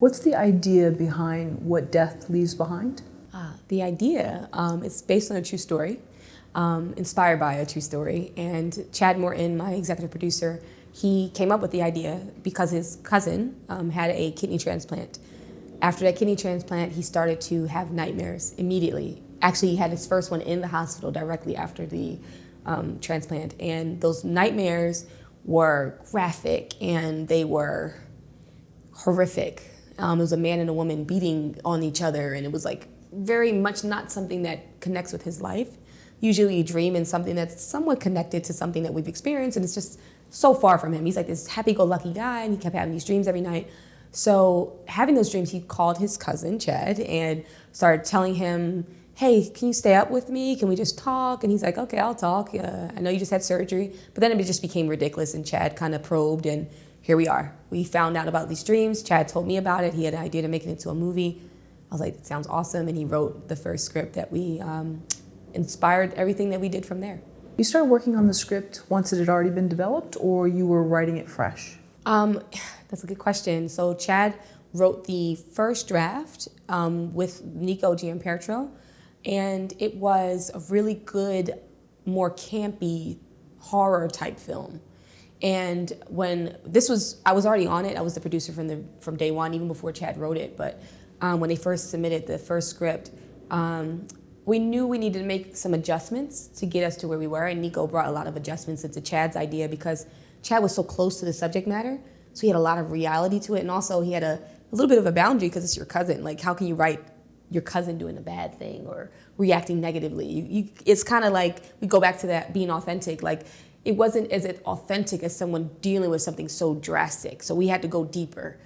What's the idea behind What Death Leaves Behind? The idea is based on a true story, inspired by a true story. And Chad Morton, my executive producer, he came up with the idea because his cousin had a kidney transplant. After that kidney transplant, he started to have nightmares immediately. Actually, he had his first one in the hospital directly after the transplant. And those nightmares were graphic and they were horrific. It was a man and a woman beating on each other, and it was like very much not something that connects with his life. Usually you dream in something that's somewhat connected to something that we've experienced, and it's just so far from him. He's like this happy-go-lucky guy, and he kept having these dreams every night. So having those dreams, he called his cousin, Chad, and started telling him, hey, can you stay up with me? Can we just talk? And he's like, okay, I'll talk. I know you just had surgery. But then it just became ridiculous, and Chad kind of probed, and here we are. We found out about these dreams. Chad told me about it. He had an idea to make it into a movie. I was like, it sounds awesome. And he wrote the first script that we inspired everything that we did from there. You started working on the script once it had already been developed, or you were writing it fresh? That's a good question. So Chad wrote the first draft with Nico Giampietro, and it was a really good, more campy horror type film. And when this was, I was already on it. I was the producer from day one, even before Chad wrote it. But when they first submitted the first script, we knew we needed to make some adjustments to get us to where we were. And Nico brought a lot of adjustments into Chad's idea because Chad was so close to the subject matter. So he had a lot of reality to it. And also he had a little bit of a boundary because it's your cousin. Like, how can you write your cousin doing a bad thing or reacting negatively? It's kind of like, we go back to that being authentic. Like, it wasn't as authentic as someone dealing with something so drastic. So we had to go deeper.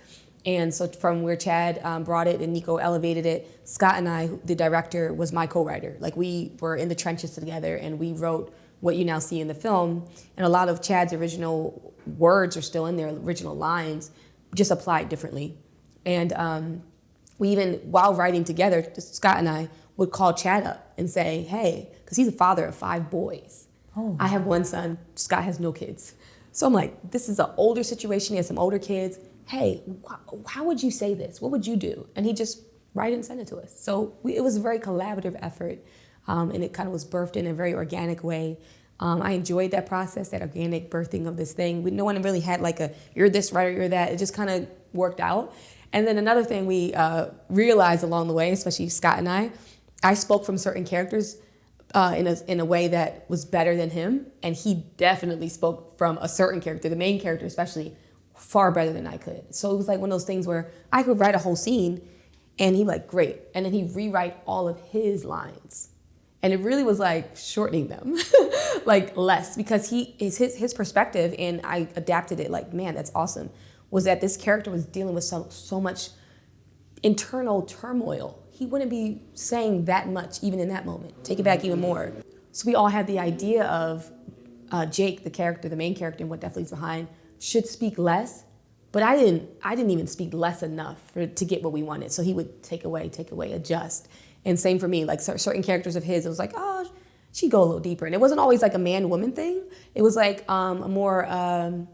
And so from where Chad brought it and Nico elevated it, Scott and I, the director, was my co-writer. Like, we were in the trenches together and we wrote what you now see in the film. And a lot of Chad's original words are still in there, original lines, just applied differently. And we even, while writing together, Scott and I would call Chad up and say, hey, because he's a father of 5 boys. Oh. I have 1 son, Scott has no kids. So I'm like, this is an older situation, he has some older kids. Hey, how would you say this? What would you do? And he just write it and send it to us. So it was a very collaborative effort, and it kind of was birthed in a very organic way. I enjoyed that process, that organic birthing of this thing. No one really had like a, you're this right or you're that. It just kind of worked out. And then another thing we realized along the way, especially Scott and I spoke from certain characters in a way that was better than him, and he definitely spoke from a certain character, the main character especially, far better than I could. So it was like one of those things where I could write a whole scene, and he'd be like, great, and then he'd rewrite all of his lines. And it really was like shortening them, like less, because his perspective, and I adapted it like, man, that's awesome, was that this character was dealing with so much internal turmoil. He wouldn't be saying that much even in that moment. Take it back even more. So we all had the idea of Jake, the character, the main character in What Death Leaves Behind, should speak less, but I didn't even speak less enough to get what we wanted. So he would take away, adjust. And same for me, like certain characters of his, it was like, oh, she'd go a little deeper. And it wasn't always like a man-woman thing. It was like a more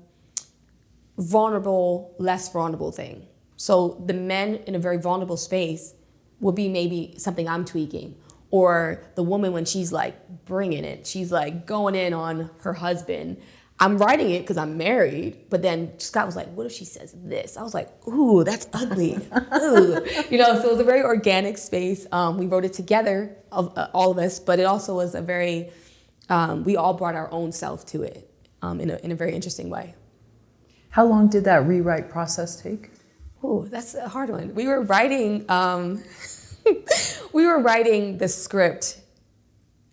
vulnerable, less vulnerable thing. So the men in a very vulnerable space would be maybe something I'm tweaking. Or the woman, when she's like bringing it, she's like going in on her husband. I'm writing it because I'm married, but then Scott was like, what if she says this? I was like, ooh, that's ugly. Ooh. You know, so it was a very organic space. We wrote it together, all of us, but it also was a very, we all brought our own self to it in a very interesting way. How long did that rewrite process take? Ooh, that's a hard one. We were writing, we were writing the script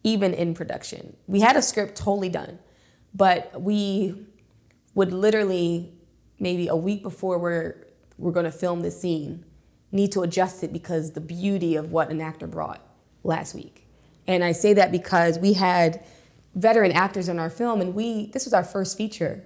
even in production. We had a script totally done, but we would literally, maybe a week before we're gonna film this scene, need to adjust it because the beauty of what an actor brought last week. And I say that because we had veteran actors in our film, and this was our first feature,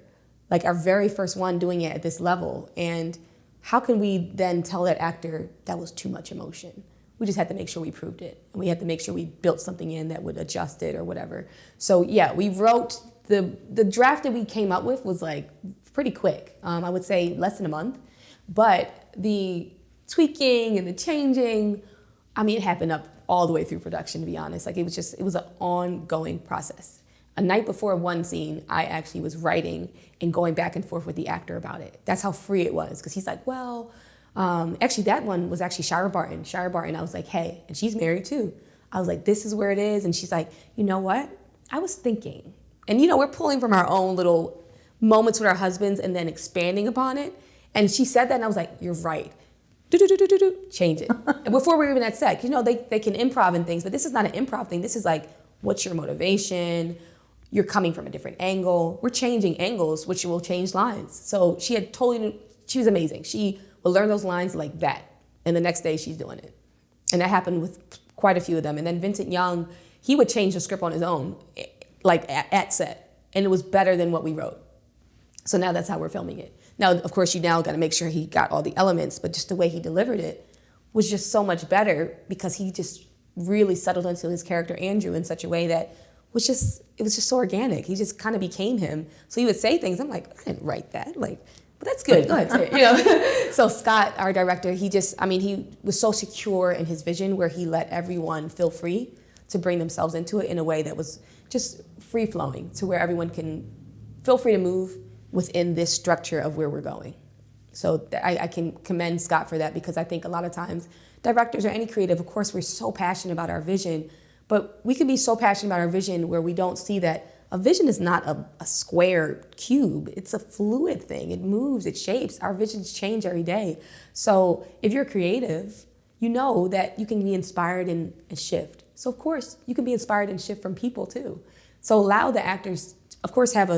like our very first one doing it at this level. And how can we then tell that actor that was too much emotion? We just had to make sure we proved it. And we had to make sure we built something in that would adjust it or whatever. So yeah, we wrote, the draft that we came up with was like pretty quick. I would say less than a month. But the tweaking and the changing, I mean, it happened up all the way through production, to be honest. Like, it was an ongoing process. A night before one scene, I actually was writing and going back and forth with the actor about it. That's how free it was, because he's like, well, actually that one was actually Shira Barton. Shira Barton, I was like, hey, and she's married too. I was like, this is where it is. And she's like, you know what? I was thinking. And we're pulling from our own little moments with our husbands and then expanding upon it. And she said that and I was like, you're right. Do, change it. And before we were even at set, they can improv and things, but this is not an improv thing. This is like, what's your motivation? You're coming from a different angle. We're changing angles, which will change lines. So she was amazing. She would learn those lines like that. And the next day she's doing it. And that happened with quite a few of them. And then Vincent Young, he would change the script on his own, like at set. And it was better than what we wrote. So now that's how we're filming it. Now, of course, you now got to make sure he got all the elements, but just the way he delivered it was just so much better because he just really settled into his character, Andrew, in such a way that it was just so organic. He just kind of became him. So he would say things, I'm like, I didn't write that. Like, but that's good, go ahead, say it. So Scott, our director, he was so secure in his vision where he let everyone feel free to bring themselves into it in a way that was just free-flowing, to where everyone can feel free to move within this structure of where we're going. So I can commend Scott for that, because I think a lot of times directors or any creative, of course, we're so passionate about our vision, but we can be so passionate about our vision where we don't see that a vision is not a square cube. It's a fluid thing. It moves, it shapes. Our visions change every day. So if you're creative, you know that you can be inspired and shift. So of course, you can be inspired and shift from people too. So allow the actors, of course, have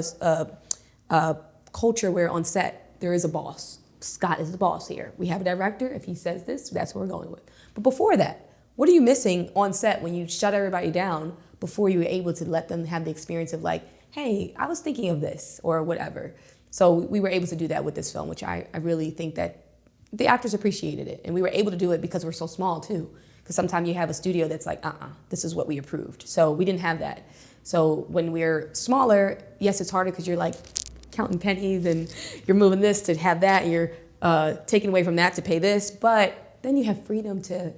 a culture where on set there is a boss. Scott is the boss here. We have a director. If he says this, that's what we're going with. But before that, what are you missing on set when you shut everybody down before you were able to let them have the experience of like, hey, I was thinking of this or whatever. So we were able to do that with this film, which I really think that the actors appreciated it. And we were able to do it because we're so small too. Because sometimes you have a studio that's like, this is what we approved. So we didn't have that. So when we're smaller, yes, it's harder because you're like counting pennies and you're moving this to have that and you're taking away from that to pay this. But then you have freedom to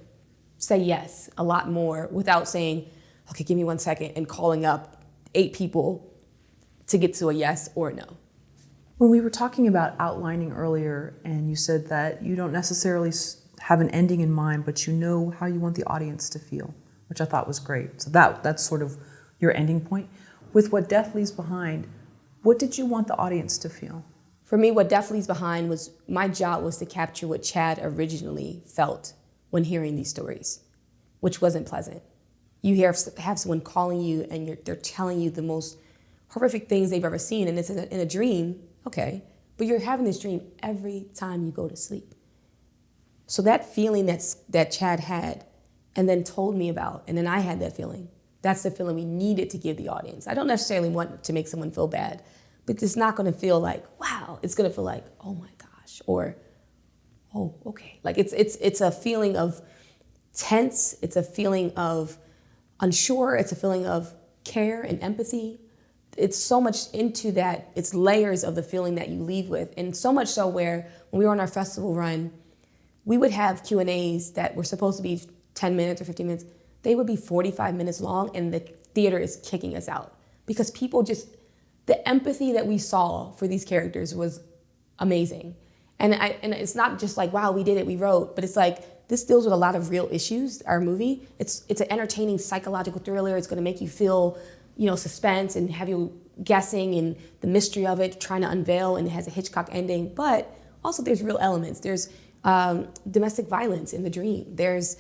say yes a lot more without saying, okay, give me 1 second, and calling up 8 people to get to a yes or a no. When we were talking about outlining earlier, and you said that you don't necessarily have an ending in mind, but you know how you want the audience to feel, which I thought was great. So that's sort of your ending point. With What Death Leaves Behind, what did you want the audience to feel? For me, What Death Leaves Behind was, my job was to capture what Chad originally felt when hearing these stories, which wasn't pleasant. You have someone calling you and they're telling you the most horrific things they've ever seen, and it's in a dream, okay, but you're having this dream every time you go to sleep. So that feeling that Chad had and then told me about, and then I had that feeling, that's the feeling we needed to give the audience. I don't necessarily want to make someone feel bad, but it's not gonna feel like, wow, it's gonna feel like, oh my gosh, or, oh, okay. Like it's a feeling of tense, it's a feeling of unsure, it's a feeling of care and empathy. It's so much into that, it's layers of the feeling that you leave with. And so much so where when we were on our festival run, we would have Q&As that were supposed to be 10 minutes or 15 minutes. They would be 45 minutes long and the theater is kicking us out. Because people the empathy that we saw for these characters was amazing. And it's not just like, wow, we did it, we wrote, but it's like, this deals with a lot of real issues, our movie. It's an entertaining psychological thriller. It's gonna make you feel, suspense and have you guessing and the mystery of it, trying to unveil, and it has a Hitchcock ending. But also there's real elements. There's domestic violence in the dream. There's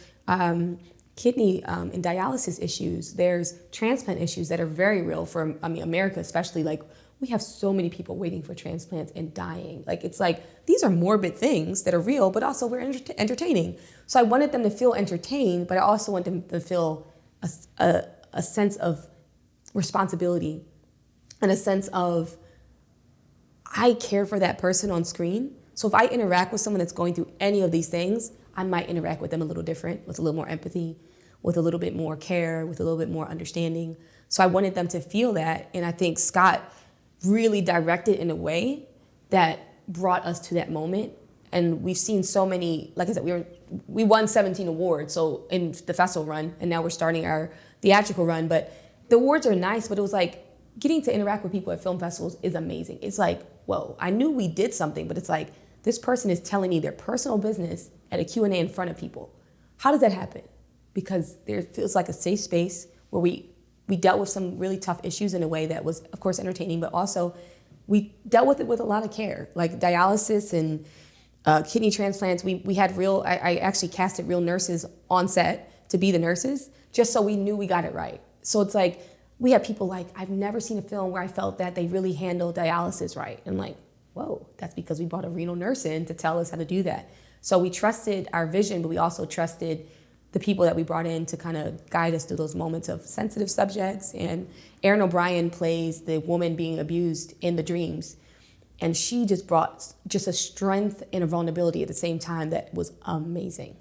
kidney and dialysis issues. There's transplant issues that are very real for, America especially. Like, we have so many people waiting for transplants and dying. Like, it's like, these are morbid things that are real, but also we're entertaining. So I wanted them to feel entertained, but I also want them to feel a sense of responsibility and a sense of, I care for that person on screen. So if I interact with someone that's going through any of these things, I might interact with them a little different, with a little more empathy, with a little bit more care, with a little bit more understanding. So I wanted them to feel that, and I think Scott really directed in a way that brought us to that moment And we've seen so many, like I said, we won 17 awards so in the festival run, and now we're starting our theatrical run. But the awards are nice, but it was like getting to interact with people at film festivals is amazing. It's like, whoa, I knew we did something, but it's like this person is telling me their personal business at a Q&A in front of people. How does that happen? Because there feels like a safe space where we dealt with some really tough issues in a way that was, of course, entertaining, but also we dealt with it with a lot of care, like dialysis and kidney transplants. We had I actually casted real nurses on set to be the nurses, just so we knew we got it right. So it's like, we had people like, I've never seen a film where I felt that they really handled dialysis right. And like, whoa, that's because we brought a renal nurse in to tell us how to do that. So we trusted our vision, but we also trusted the people that we brought in to kind of guide us through those moments of sensitive subjects. And Erin O'Brien plays the woman being abused in the dreams. And she just brought just a strength and a vulnerability at the same time that was amazing.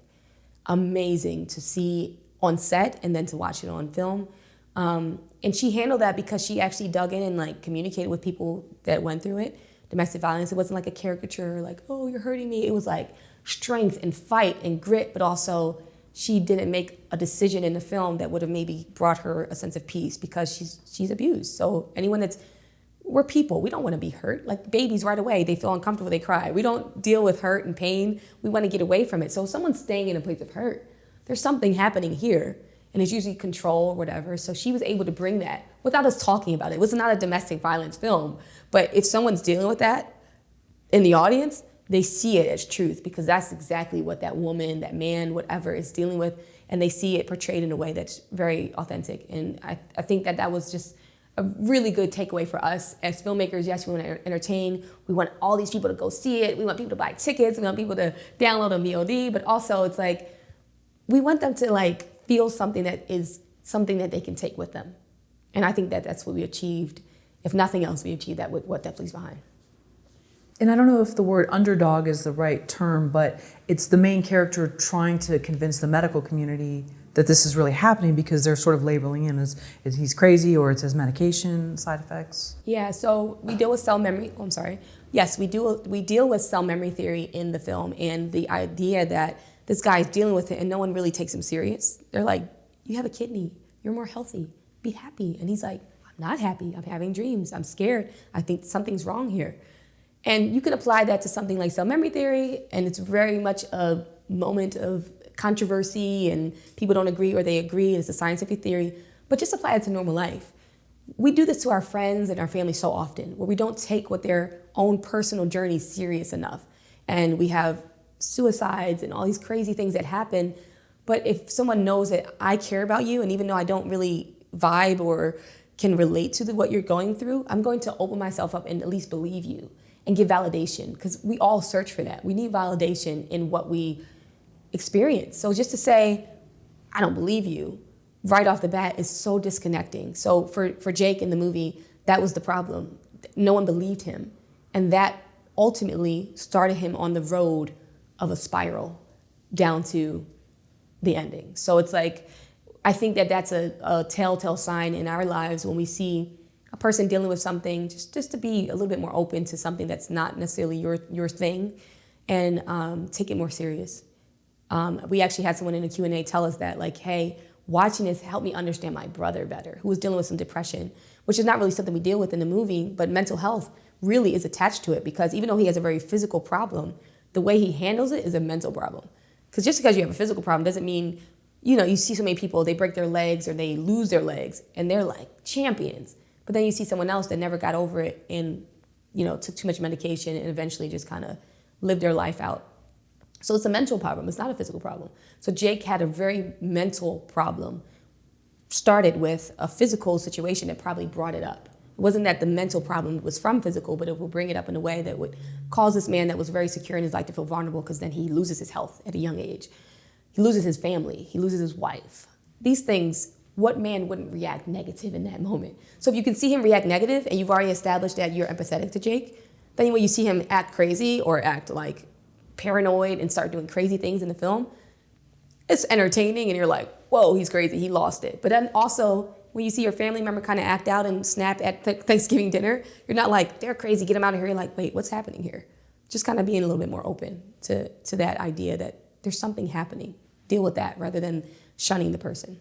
Amazing to see on set and then to watch it on film. And she handled that because she actually dug in and like communicated with people that went through it. Domestic violence, it wasn't like a caricature, like, oh, you're hurting me. It was like strength and fight and grit, but also she didn't make a decision in the film that would have maybe brought her a sense of peace because she's abused. So we're people, we don't want to be hurt. Like babies right away, they feel uncomfortable, they cry. We don't deal with hurt and pain. We want to get away from it. So if someone's staying in a place of hurt, there's something happening here. And it's usually control or whatever. So she was able to bring that without us talking about it. It was not a domestic violence film. But if someone's dealing with that in the audience, they see it as truth because that's exactly what that woman, that man, whatever is dealing with. And they see it portrayed in a way that's very authentic. And I think that was just a really good takeaway for us as filmmakers. Yes, we want to entertain. We want all these people to go see it. We want people to buy tickets. We want people to download on VOD. But also it's like, we want them to like feel something that is something that they can take with them. And I think that that's what we achieved. If nothing else, we achieved that with What Death Leaves Behind. And I don't know if the word underdog is the right term, but it's the main character trying to convince the medical community that this is really happening because they're sort of labeling him as he's crazy or it's his medication side effects. Yeah, so we deal with cell memory. Oh, I'm sorry. Yes, we deal with cell memory theory in the film and the idea that this guy's dealing with it and no one really takes him serious. They're like, you have a kidney, you're more healthy, be happy. And he's like, I'm not happy, I'm having dreams, I'm scared, I think something's wrong here. And you can apply that to something like cell memory theory, and it's very much a moment of controversy and people don't agree or they agree, it's a scientific theory, but just apply it to normal life. We do this to our friends and our family so often, where we don't take what their own personal journey serious enough. And we have suicides and all these crazy things that happen. But if someone knows that I care about you, and even though I don't really vibe or can relate to what you're going through, I'm going to open myself up and at least believe you and give validation, because we all search for that. We need validation in what we experience. So just to say, I don't believe you, right off the bat is so disconnecting. So for Jake in the movie, that was the problem. No one believed him. And that ultimately started him on the road of a spiral down to the ending. So it's like, I think that that's a telltale sign in our lives when we see a person dealing with something, just to be a little bit more open to something that's not necessarily your thing, and take it more serious. We actually had someone in a Q&A tell us that, like, hey, watching this helped me understand my brother better, who was dealing with some depression, which is not really something we deal with in the movie, but mental health really is attached to it, because even though he has a very physical problem, the way he handles it is a mental problem. Because just because you have a physical problem doesn't mean, you see so many people, they break their legs or they lose their legs and they're like champions. But then you see someone else that never got over it and, took too much medication and eventually just kind of lived their life out. So it's a mental problem, it's not a physical problem. So Jake had a very mental problem, started with a physical situation that probably brought it up. It wasn't that the mental problem was from physical, but it would bring it up in a way that would cause this man that was very secure in his life to feel vulnerable, because then he loses his health at a young age. He loses his family, he loses his wife. These things, what man wouldn't react negative in that moment? So if you can see him react negative and you've already established that you're empathetic to Jake, then when you see him act crazy or act like paranoid and start doing crazy things in the film, it's entertaining and you're like, whoa, he's crazy, he lost it. But then also, when you see your family member kind of act out and snap at Thanksgiving dinner, you're not like, they're crazy, get them out of here. You're like, wait, what's happening here? just kind of being a little bit more open to that idea that there's something happening. Deal with that rather than shunning the person.